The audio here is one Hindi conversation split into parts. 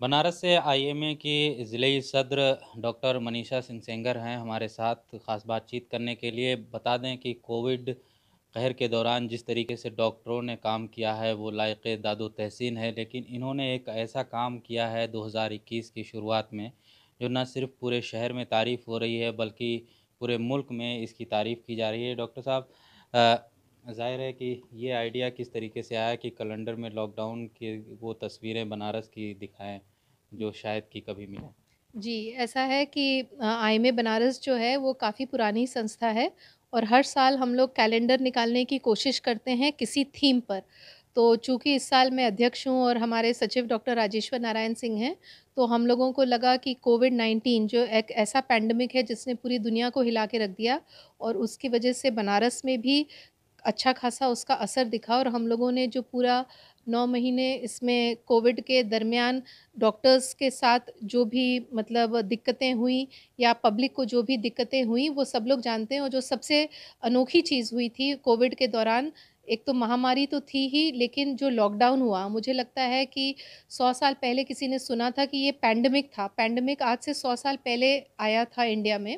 बनारस से आईएमए की ज़िले सद्र डॉक्टर मनीषा सिंह सेंगर हैं हमारे साथ ख़ास बातचीत करने के लिए। बता दें कि कोविड कहर के दौरान जिस तरीके से डॉक्टरों ने काम किया है वो लायक़ दादो तहसीन है, लेकिन इन्होंने एक ऐसा काम किया है 2021 की शुरुआत में जो न सिर्फ़ पूरे शहर में तारीफ़ हो रही है बल्कि पूरे मुल्क में इसकी तारीफ़ की जा रही है। डॉक्टर साहब, ज़ाहिर है कि ये आइडिया किस तरीके से आया कि कैलेंडर में लॉकडाउन की वो तस्वीरें बनारस की दिखाएँ, जो शायद कि कभी मिलें? जी, ऐसा है कि आईएमए बनारस जो है वो काफ़ी पुरानी संस्था है और हर साल हम लोग कैलेंडर निकालने की कोशिश करते हैं किसी थीम पर। तो चूँकि इस साल मैं अध्यक्ष हूँ और हमारे सचिव डॉक्टर राजेश्वर नारायण सिंह हैं, तो हम लोगों को लगा कि कोविड-19 जो एक ऐसा पैंडेमिक है जिसने पूरी दुनिया को हिला के रख दिया और उसकी वजह से बनारस में भी अच्छा खासा उसका असर दिखा और हम लोगों ने जो पूरा 9 महीने इसमें कोविड के दरमियान डॉक्टर्स के साथ जो भी मतलब दिक्कतें हुई या पब्लिक को जो भी दिक्कतें हुई, वो सब लोग जानते हैं और जो सबसे अनोखी चीज़ हुई थी कोविड के दौरान, एक तो महामारी तो थी ही, लेकिन जो लॉकडाउन हुआ, मुझे लगता है कि 100 साल पहले किसी ने सुना था कि ये पैंडेमिक था। पैंडेमिक आज से 100 साल पहले आया था इंडिया में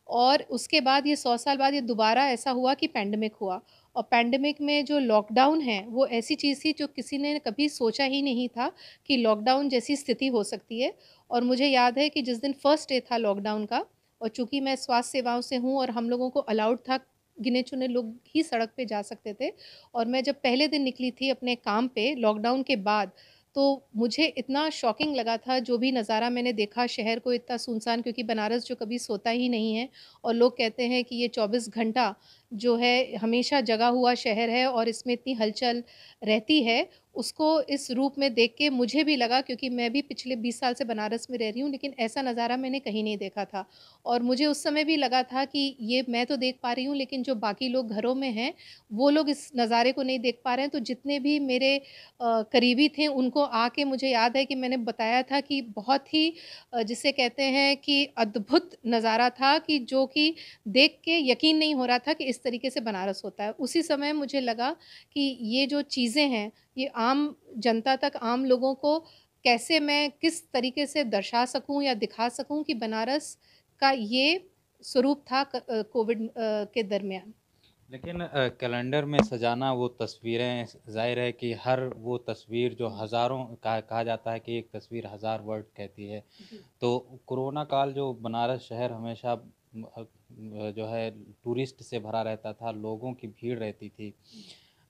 और उसके बाद ये 100 साल बाद ये दोबारा ऐसा हुआ कि पैंडेमिक हुआ और पैंडेमिक में जो लॉकडाउन है, वो ऐसी चीज़ थी जो किसी ने कभी सोचा ही नहीं था कि लॉकडाउन जैसी स्थिति हो सकती है। और मुझे याद है कि जिस दिन फर्स्ट डे था लॉकडाउन का और चूँकि मैं स्वास्थ्य सेवाओं से हूँ और हम लोगों को अलाउड था, गिने-चुने लोग ही सड़क पे जा सकते थे और मैं जब पहले दिन निकली थी अपने काम पे लॉकडाउन के बाद, तो मुझे इतना शॉकिंग लगा था जो भी नज़ारा मैंने देखा शहर को इतना सुनसान, क्योंकि बनारस जो कभी सोता ही नहीं है और लोग कहते हैं कि ये 24 घंटा जो है हमेशा जगा हुआ शहर है और इसमें इतनी हलचल रहती है, उसको इस रूप में देख के मुझे भी लगा, क्योंकि मैं भी पिछले 20 साल से बनारस में रह रही हूँ, लेकिन ऐसा नज़ारा मैंने कहीं नहीं देखा था। और मुझे उस समय भी लगा था कि ये मैं तो देख पा रही हूँ, लेकिन जो बाकी लोग घरों में हैं, वो लोग इस नज़ारे को नहीं देख पा रहे हैं। तो जितने भी मेरे करीबी थे, उनको आके मुझे याद है कि मैंने बताया था कि बहुत ही जिसे कहते हैं कि अद्भुत नज़ारा था, कि जो कि देख के यकीन नहीं हो रहा था कि इस तरीके से बनारस होता है। उसी समय मुझे लगा कि ये जो चीज़ें हैं, ये आम जनता तक, आम लोगों को कैसे मैं किस तरीके से दर्शा सकूँ या दिखा सकूँ कि बनारस का ये स्वरूप था कोविड के दरमियान। लेकिन कैलेंडर में सजाना वो तस्वीरें ज़ाहिर है कि हर वो तस्वीर जो हज़ारों कहा जाता है कि एक तस्वीर हज़ार वर्ड कहती है। जी। तो कोरोना काल जो बनारस शहर हमेशा जो है टूरिस्ट से भरा रहता था, लोगों की भीड़ रहती थी।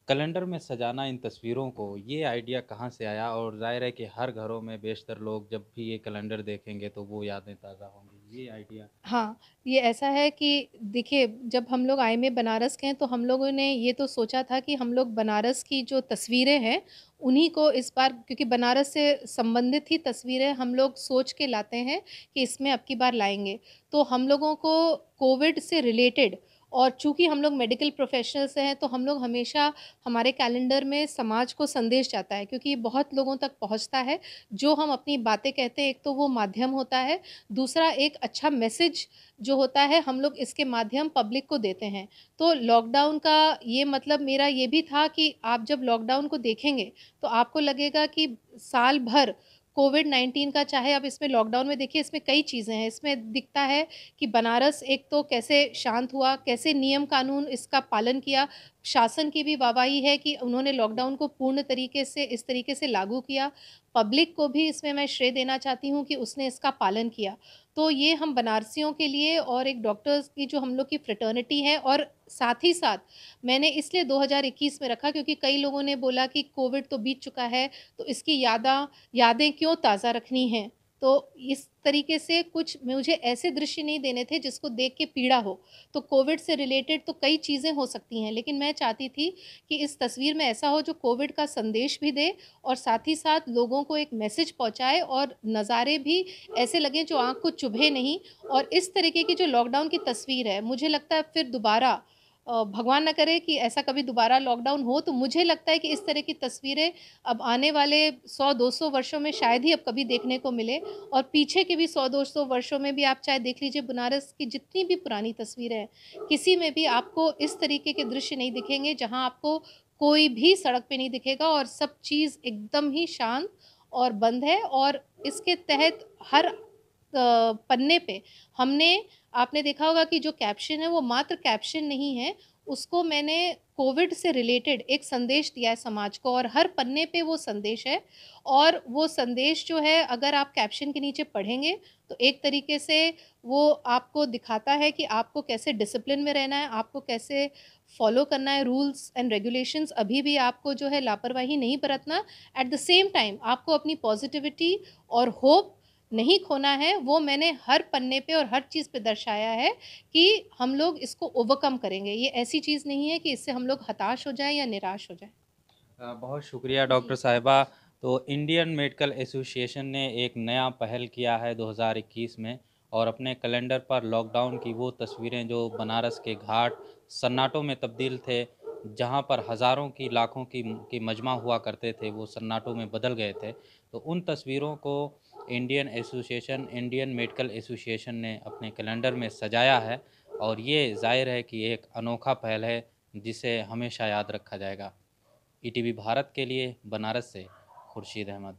कैलेंडर में सजाना इन तस्वीरों को, ये आइडिया कहाँ से आया? और ज़ाहिर है कि हर घरों में बेशतर लोग जब भी ये कैलेंडर देखेंगे तो वो यादें ताज़ा होंगी। ये आइडिया। हाँ, ये ऐसा है कि देखिए, जब हम लोग आए बनारस के हैं, तो हम लोगों ने ये तो सोचा था कि हम लोग बनारस की जो तस्वीरें हैं, उन्हीं को इस बार, क्योंकि बनारस से संबंधित ही तस्वीरें हम लोग सोच के लाते हैं कि इसमें अब की बार लाएँगे। तो हम लोगों को कोविड से रिलेटेड, और चूँकि हम लोग मेडिकल प्रोफ़ेशनल्स हैं, तो हम लोग हमेशा हमारे कैलेंडर में समाज को संदेश जाता है, क्योंकि ये बहुत लोगों तक पहुँचता है। जो हम अपनी बातें कहते हैं, एक तो वो माध्यम होता है, दूसरा एक अच्छा मैसेज जो होता है, हम लोग इसके माध्यम पब्लिक को देते हैं। तो लॉकडाउन का ये मतलब मेरा ये भी था कि आप जब लॉकडाउन को देखेंगे, तो आपको लगेगा कि साल भर कोविड-19 का, चाहे आप इसमें लॉकडाउन में देखिए, इसमें कई चीज़ें हैं। इसमें दिखता है कि बनारस एक तो कैसे शांत हुआ, कैसे नियम कानून इसका पालन किया। शासन की भी वाहवाही है कि उन्होंने लॉकडाउन को पूर्ण तरीके से इस तरीके से लागू किया। पब्लिक को भी इसमें मैं श्रेय देना चाहती हूँ कि उसने इसका पालन किया। तो ये हम बनारसियों के लिए और एक डॉक्टर्स की जो हम लोग की फ्रेटर्निटी है, और साथ ही साथ मैंने इसलिए 2021 में रखा, क्योंकि कई लोगों ने बोला कि कोविड तो बीत चुका है, तो इसकी यादें क्यों ताज़ा रखनी हैं। तो इस तरीके से कुछ मुझे ऐसे दृश्य नहीं देने थे जिसको देख के पीड़ा हो। तो कोविड से रिलेटेड तो कई चीज़ें हो सकती हैं, लेकिन मैं चाहती थी कि इस तस्वीर में ऐसा हो जो कोविड का संदेश भी दे और साथ ही साथ लोगों को एक मैसेज पहुँचाए और नज़ारे भी ऐसे लगें जो आँख को चुभे नहीं। और इस तरीके की जो लॉकडाउन की तस्वीर है, मुझे लगता है फिर दोबारा भगवान ना करे कि ऐसा कभी दोबारा लॉकडाउन हो, तो मुझे लगता है कि इस तरह की तस्वीरें अब आने वाले 100-200 वर्षों में शायद ही अब कभी देखने को मिले। और पीछे के भी 100-200 वर्षों में भी आप चाहे देख लीजिए, बनारस की जितनी भी पुरानी तस्वीरें हैं, किसी में भी आपको इस तरीके के दृश्य नहीं दिखेंगे, जहाँ आपको कोई भी सड़क पे नहीं दिखेगा और सब चीज़ एकदम ही शांत और बंद है और इसके तहत हर पन्ने पे हमने आपने देखा होगा कि जो कैप्शन है वो मात्र कैप्शन नहीं है, उसको मैंने कोविड से रिलेटेड एक संदेश दिया है समाज को और हर पन्ने पे वो संदेश है और वो संदेश जो है अगर आप कैप्शन के नीचे पढ़ेंगे, तो एक तरीके से वो आपको दिखाता है कि आपको कैसे डिसिप्लिन में रहना है, आपको कैसे फॉलो करना है रूल्स एंड रेगुलेशंस अभी भी आपको जो है लापरवाही नहीं बरतना। एट द सेम टाइम आपको अपनी पॉजिटिविटी और होप नहीं खोना है, वो मैंने हर पन्ने पे और हर चीज़ पे दर्शाया है कि हम लोग इसको ओवरकम करेंगे। ये ऐसी चीज़ नहीं है कि इससे हम लोग हताश हो जाएँ या निराश हो जाएँ। बहुत शुक्रिया डॉक्टर जी। साहिबा। तो इंडियन मेडिकल एसोसिएशन ने एक नया पहल किया है 2021 में, और अपने कैलेंडर पर लॉकडाउन की वो तस्वीरें जो बनारस के घाट सन्नाटों में तब्दील थे, जहां पर हज़ारों की लाखों की मजमा हुआ करते थे, वो सन्नाटों में बदल गए थे। तो उन तस्वीरों को इंडियन मेडिकल एसोसिएशन ने अपने कैलेंडर में सजाया है, और ये ज़ाहिर है कि एक अनोखा पहल है जिसे हमेशा याद रखा जाएगा। ईटीवी भारत के लिए बनारस से खुर्शीद अहमद।